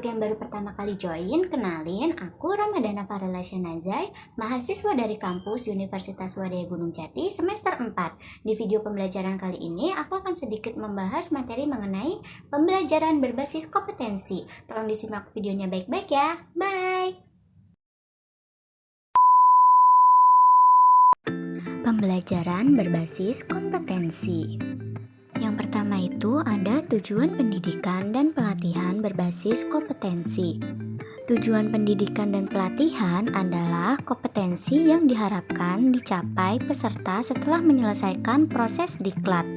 Untuk yang baru pertama kali join, kenalin, aku Ramadhana Farela Shanazai, mahasiswa dari kampus Universitas Swadaya Gunung Jati semester 4. Di video pembelajaran kali ini, aku akan sedikit membahas materi mengenai pembelajaran berbasis kompetensi. Tolong disimak videonya baik-baik ya. Bye! Pembelajaran berbasis kompetensi. Yang pertama itu ada tujuan pendidikan dan pelatihan berbasis kompetensi. Tujuan pendidikan dan pelatihan adalah kompetensi yang diharapkan dicapai peserta setelah menyelesaikan proses diklat.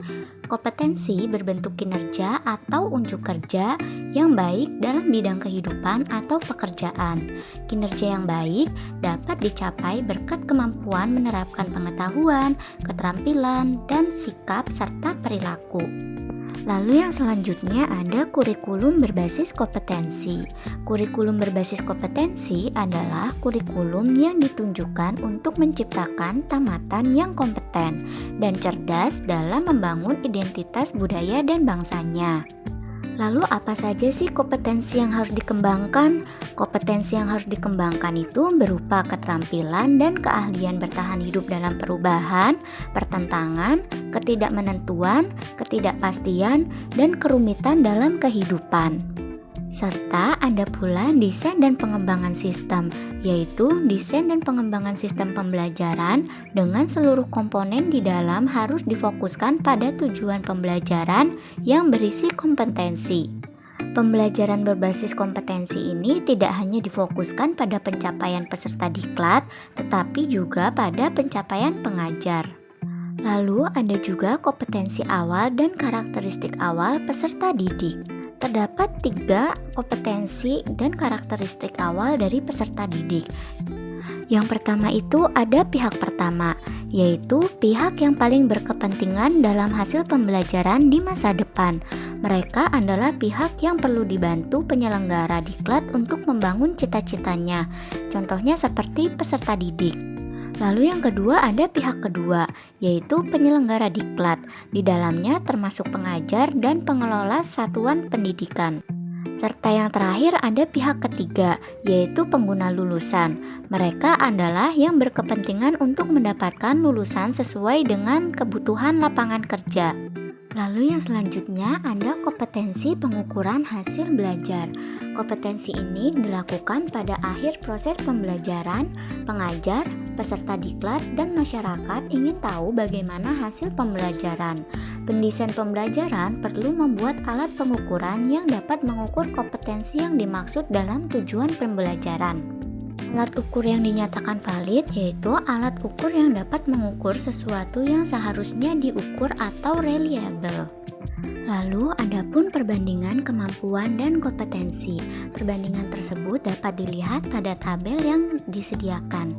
Kompetensi berbentuk kinerja atau unjuk kerja yang baik dalam bidang kehidupan atau pekerjaan. Kinerja yang baik dapat dicapai berkat kemampuan menerapkan pengetahuan, keterampilan, dan sikap serta perilaku. Lalu yang selanjutnya ada kurikulum berbasis kompetensi. Kurikulum berbasis kompetensi adalah kurikulum yang ditunjukkan untuk menciptakan tamatan yang kompeten dan cerdas dalam membangun identitas budaya dan bangsanya. Lalu apa saja sih kompetensi yang harus dikembangkan? Kompetensi yang harus dikembangkan itu berupa keterampilan dan keahlian bertahan hidup dalam perubahan, pertentangan, ketidakmenentuan, ketidakpastian, dan kerumitan dalam kehidupan. Serta ada pula desain dan pengembangan sistem, yaitu desain dan pengembangan sistem pembelajaran dengan seluruh komponen di dalam harus difokuskan pada tujuan pembelajaran yang berisi kompetensi. Pembelajaran berbasis kompetensi ini tidak hanya difokuskan pada pencapaian peserta diklat, tetapi juga pada pencapaian pengajar. Lalu ada juga kompetensi awal dan karakteristik awal peserta didik. Terdapat 3 kompetensi dan karakteristik awal dari peserta didik. Yang pertama itu ada pihak pertama, yaitu pihak yang paling berkepentingan dalam hasil pembelajaran di masa depan. Mereka adalah pihak yang perlu dibantu penyelenggara diklat untuk membangun cita-citanya. Contohnya seperti peserta didik. Lalu yang kedua ada pihak kedua, yaitu penyelenggara diklat. Di dalamnya termasuk pengajar dan pengelola satuan pendidikan. Serta yang terakhir ada pihak ketiga, yaitu pengguna lulusan. Mereka adalah yang berkepentingan untuk mendapatkan lulusan sesuai dengan kebutuhan lapangan kerja. Lalu yang selanjutnya ada kompetensi pengukuran hasil belajar. Kompetensi ini dilakukan pada akhir proses pembelajaran. Pengajar, peserta diklat, dan masyarakat ingin tahu bagaimana hasil pembelajaran. Pendesain pembelajaran perlu membuat alat pengukuran yang dapat mengukur kompetensi yang dimaksud dalam tujuan pembelajaran. Alat ukur yang dinyatakan valid yaitu alat ukur yang dapat mengukur sesuatu yang seharusnya diukur atau reliable. Lalu adapun perbandingan kemampuan dan kompetensi. Perbandingan tersebut dapat dilihat pada tabel yang disediakan.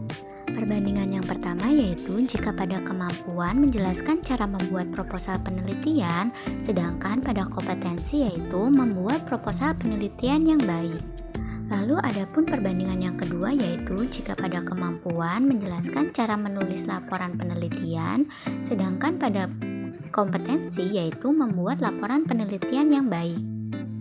Perbandingan yang pertama yaitu jika pada kemampuan menjelaskan cara membuat proposal penelitian, sedangkan pada kompetensi yaitu membuat proposal penelitian yang baik. Lalu adapun perbandingan yang kedua yaitu jika pada kemampuan menjelaskan cara menulis laporan penelitian, sedangkan pada kompetensi yaitu membuat laporan penelitian yang baik.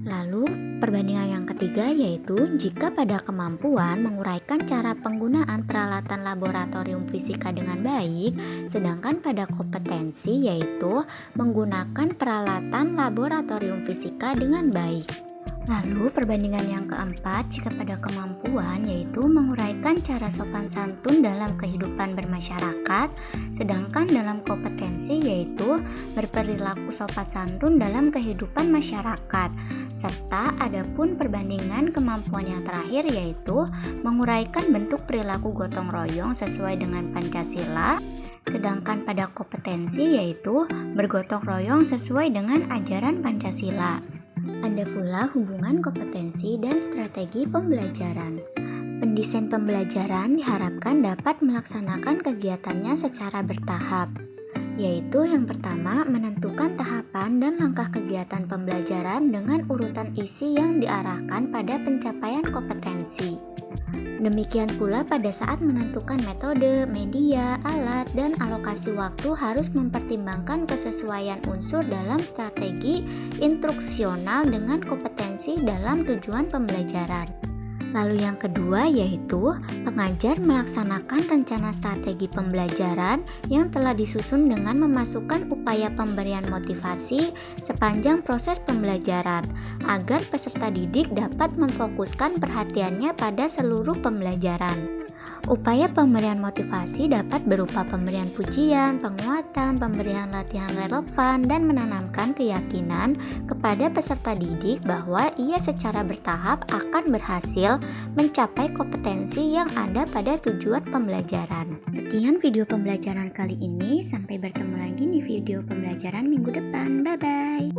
Lalu perbandingan yang ketiga yaitu jika pada kemampuan menguraikan cara penggunaan peralatan laboratorium fisika dengan baik, sedangkan pada kompetensi yaitu menggunakan peralatan laboratorium fisika dengan baik. Lalu perbandingan yang keempat jika pada kemampuan yaitu menguraikan cara sopan santun dalam kehidupan bermasyarakat, sedangkan dalam kompetensi yaitu berperilaku sopan santun dalam kehidupan masyarakat. Serta adapun perbandingan kemampuan yang terakhir yaitu menguraikan bentuk perilaku gotong royong sesuai dengan Pancasila, sedangkan pada kompetensi yaitu bergotong royong sesuai dengan ajaran Pancasila. Ada pula hubungan kompetensi dan strategi pembelajaran. Pendesain pembelajaran diharapkan dapat melaksanakan kegiatannya secara bertahap, yaitu yang pertama menentukan tahapan dan langkah kegiatan pembelajaran dengan urutan isi yang diarahkan pada pencapaian kompetensi. Demikian pula pada saat menentukan metode, media, alat, dan alokasi waktu harus mempertimbangkan kesesuaian unsur dalam strategi instruksional dengan kompetensi kompetensi dalam tujuan pembelajaran. Lalu yang kedua yaitu pengajar melaksanakan rencana strategi pembelajaran yang telah disusun dengan memasukkan upaya pemberian motivasi sepanjang proses pembelajaran agar peserta didik dapat memfokuskan perhatiannya pada seluruh pembelajaran. Upaya pemberian motivasi dapat berupa pemberian pujian, penguatan, pemberian latihan relevan, dan menanamkan keyakinan kepada peserta didik bahwa ia secara bertahap akan berhasil mencapai kompetensi yang ada pada tujuan pembelajaran. Sekian video pembelajaran kali ini, sampai bertemu lagi di video pembelajaran minggu depan. Bye-bye!